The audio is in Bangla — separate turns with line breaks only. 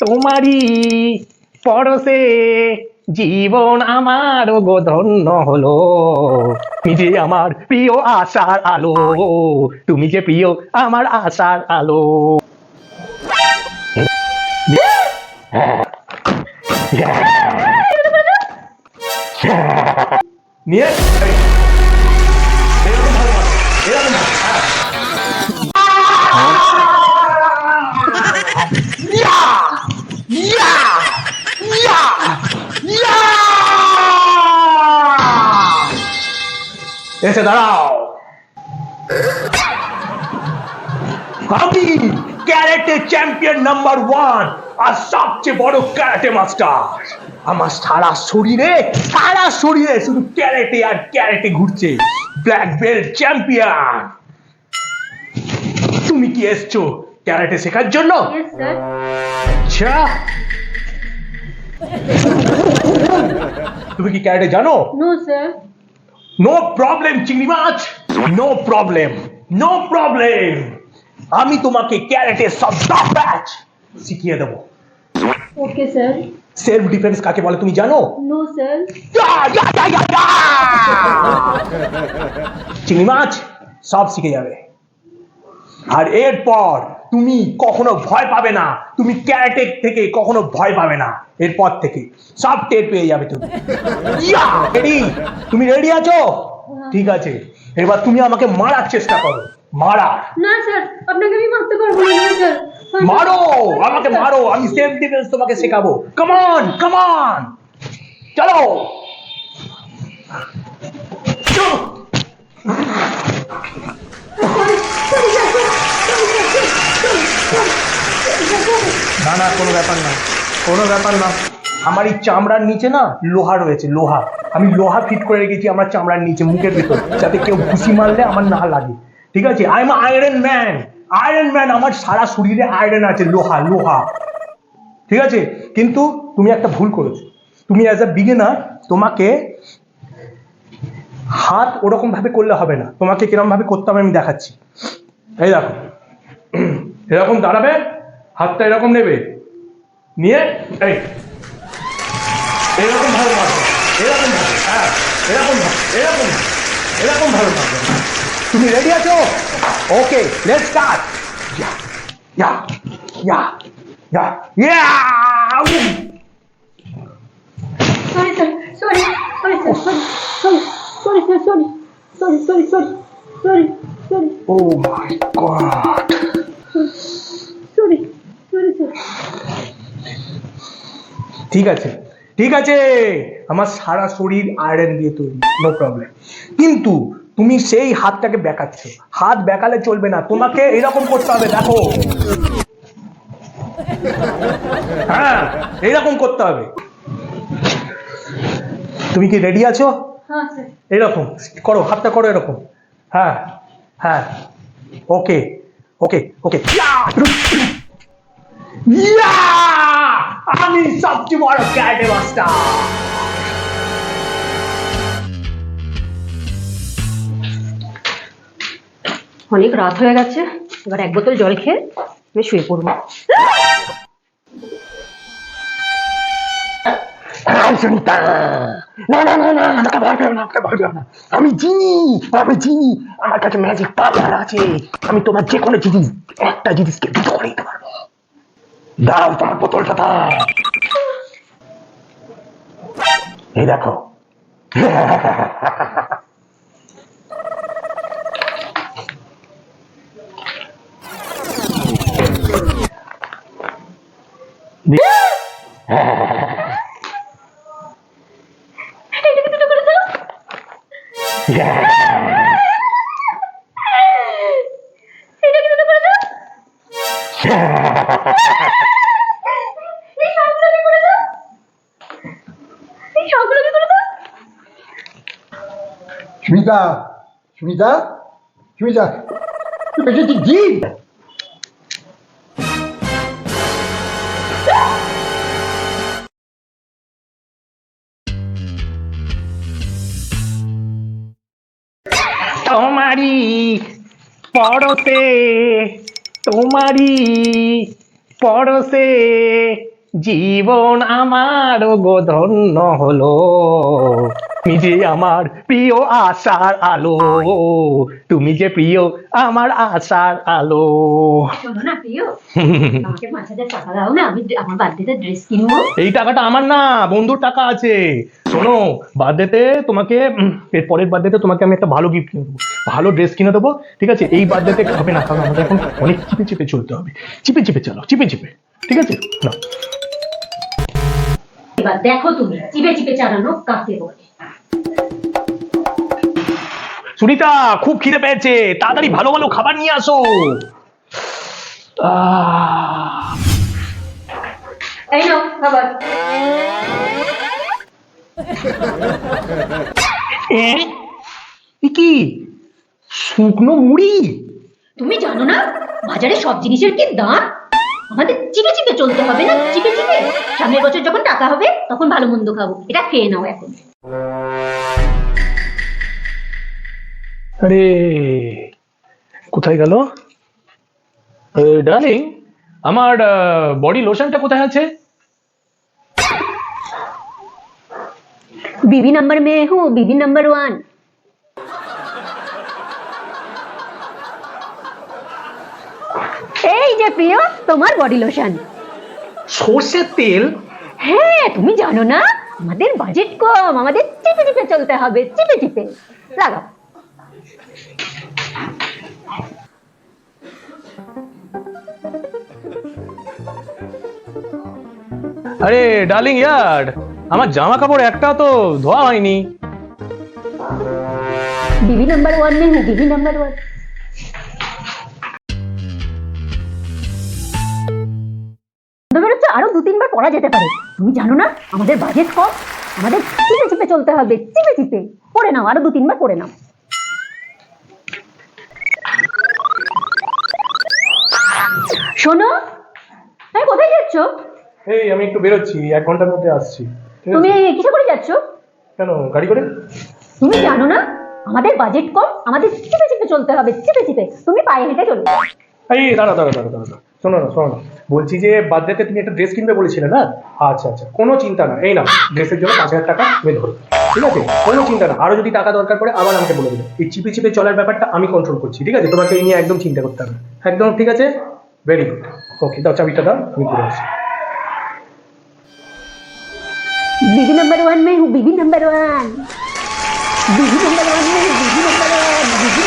তোমারই পরশে জীবন আমার গো ধন্য হলো। তুমি যে আমার প্রিয় আশার আলো, তুমি যে প্রিয় আমার আশার আলো। নিয়ে এরকম ভাবে মারো, এরকম ভাবে, এসে দাঁড়াও। আমি ক্যারেটে চ্যাম্পিয়ন নাম্বার 1 আর সবচেয়ে বড় ক্যারেটে মাস্টার। আমার সারা শরীরে শুধু ক্যারেটে আর ক্যারেটে ঘুরছে। Black belt champion. তুমি কি এসছো ক্যারেটে শেখার জন্য? আচ্ছা, তুমি কি ক্যারেটে জানো?
No sir.
নো প্রবলেম চিংড়ি মাছ, নো প্রবলেম, নো প্রবলেম। আমি তোমাকে ক্যারেটে সব ব্যাচ শিখিয়ে দেবো।
Okay sir.
সেলফ ডিফেন্স কাকে বলে তুমি জানো?
No sir.
চিংড়ি মাছ সব শিখে যাবে। আর এরপর তুমি কখনো ভয় পাবে না। তুমি ক্যারেটে থেকে কখনো ভয় পাবে না। এরপর থেকে সব টের পেয়ে যাবে তুমি। রেডি? তুমি রেডি আছো? ঠিক আছে, এবার তুমি আমাকে মারার চেষ্টা করো। মারা।
না স্যার, আপনাকে আমি মারতে পারবো না স্যার।
মারো, আমাকে মারো, আমি সেলফ ডিফেন্স তোমাকে শেখাবো। কাম অন, কাম অন, চলো। না না, কোনো ব্যাপার না, কোনো ব্যাপার না। আমার এই চামড়ার নিচে না লোহা রয়েছে, লোহা। আমি লোহা ফিট করে রেখেছি আমার চামড়ার নিচে, মুখের ভিতর, যাতে কেউ ঘুষি মারলে আমার না লাগে। ঠিক আছে? I am iron man, iron man. আমার সারা শরীরে আয়রন আছে, লোহা লোহা। ঠিক আছে? কিন্তু তুমি একটা ভুল করেছো। তুমি অ্যাজ আ বিগিনার, তোমাকে হাত ওরকম ভাবে করলে হবে না। তোমাকে কিরকম ভাবে করতে হবে আমি দেখাচ্ছি। এই দেখো, এরকম দাঁড়াবে, হাতটা এরকম নেবে, নিয়ে এই এরকম ভাবে মারবে, এরকম ভাবে, হ্যাঁ, এরকম ভাবে, এরকম ভাবে, এরকম ভাবে মারবে। তুমি রেডি আছো? Okay, let's start. Yeah yeah yeah yeah yeah.
Sorry sir, sorry sorry sir, sorry sorry sir, sorry sorry sorry sorry sorry sorry.
Oh my god.
Sorry sorry sir.
ঠিক আছে, ঠিক আছে, আমার সারা শরীর আয়রন দিয়ে তৈরি, নো প্রবলেম। কিন্তু তুমি সেই হাতটাকে বেঁকাচ্ছ। হাত বেঁকালে চলবে না, তোমাকে এরকম করতে হবে। দেখো, হ্যাঁ, এইরকম করতে হবে। তুমি কি রেডি আছো?
হ্যাঁ স্যার।
এরকম করো, হাতটা করো এরকম। হ্যাঁ হ্যাঁ, ওকে ওকে ওকে। আমি সবচেয়ে বড় ক্যারেটে মাস্টার।
অনেক রাত হয়ে গেছে, এবার এক বোতল জল খেয়ে আমি শুয়ে পড়বো।
সুনিতা, না না না না, আমাকে ভয় পেও না, আমাকে ভয় পেও না। আমি চিনি, আমি চিনি, আমার কাছে ম্যাজিক পাওয়ার আছে। আমি তোমার যে কোনো জিনিস, একটা জিনিসকে দুটো করে দিতে পারবো। দাও তোমার বোতলটা দাও। এই দেখো।
সুমিতা, সুমিতা, সুমিতা, তুই বেঁচেছি জিন।
তোমারই পরতে, তোমারই পরশে জীবন আমার গো ধন্য হলো, তুমি যে আমার প্রিয় আশার আলো, তুমি যে প্রিয় আমার আশার আলো।
শোনো না প্রিয়, আমাকে 5,000 টাকা দাও না, আমি আমার বার্থডেতে ড্রেস কিনবো।
এই টাকাটা আমার না, বন্ধুর টাকা আছে। শোনো, বার্থডেতে তোমাকে এর পরের বার্থডেতে তোমাকে আমি একটা ভালো গিফট কিনে দেবো, ভালো ড্রেস কিনে দেবো, ঠিক আছে? এই বার্থডেতে হবে না, কারণ আমাদের এখন অনেক চিপে চিপে চলতে হবে। চিপে চিপে চালাও, চিপে চিপে, ঠিক আছে? না
এবার দেখো তুমি চিপে চিপে চালানো কাকে বলে।
সুনিতা, খুব খিদে পেয়েছে, তাড়াতাড়ি ভালো ভালো খাবার নিয়ে আসো।
এই নাও খাবার।
এ কি শুকনো মুড়ি?
তুমি জানো না বাজারে সব জিনিসের কি দাম? আমাদের চিপে চিপে চলতে হবে না, চিপে চিপে। সামনের বছর যখন টাকা হবে তখন ভালো মন্দ খাবো, এটা খেয়ে নাও এখন।
আরে কোথায় গেল? ডার্লিং, আমার বডি লোশনটা কোথায় আছে?
बीबी नंबर में हूँ, बीबी नंबर 1। এই যে প্রিয়, তোমার বডি লোশন।
সর্ষের তেল?
হ্যাঁ, তুমি জানো না আমাদের বাজেট কম, আমাদের চিপে চিপে চলতে হবে, চিপে চিপে। লাগাও।
আরে ডার্লিং ইয়ার, আমার জামা কাপড় একটা তো ধোয়া হয়নি।
बीबी नंबर 1 में हूँ, बीबी नंबर 1। বেরোচ্ছে, আরো 2-3 বার পড়া যেতে পারে। তুমি জানো না আমাদের বাজেট কম, আমাদের চিপে চিপে চলতে হবে, চিপে চিপে। পড়ে নাও, আরো 2-3 বার পড়ে নাও। শোনো, এই কোথায় যাচ্ছ?
এই আমি একটু বেরোচ্ছি, 1 ঘন্টার মধ্যে আসছি। ঠিক
তুমি
আছে?
কিসে করে যাচ্ছ?
কেন, গাড়ি করে?
তুমি জানো না আমাদের বাজেট কম, আমাদের চিপে চিপে চলতে হবে, চিপে চিপে। তুমি পায়ে হেঁটে চলে যাও।
এই দাঁড়া দাঁড়া দাঁড়া দাঁড়া দাঁড়া। শোনো না, শোনো না, বলছি যে বার্থডেতে তুমি একটা ড্রেস কিনবে বলেছিলে না? আচ্ছা আচ্ছা, কোনো চিন্তা না, এই না ড্রেসের জন্য 5,000 টাকা তুমি ধরো, ঠিক আছে? কোনো চিন্তা না, আরো যদি টাকা দরকার পড়ে আবার আমাকে বলে দেবে। এই চিপে চিপে চলার ব্যাপারটা আমি কন্ট্রোল করছি, ঠিক আছে? তোমাকে এই নিয়ে একদম চিন্তা করতে হবে না। একদম ঠিক আছে, ভেরি গুড। ওকে, দাও চাবিটা দাও, আমি ঘুরে আসি।
बीबी नंबर 1 में हूँ, बीबी नंबर 1। बीबी नंबर 1 में हूँ, बीबी नंबर 1। बीबी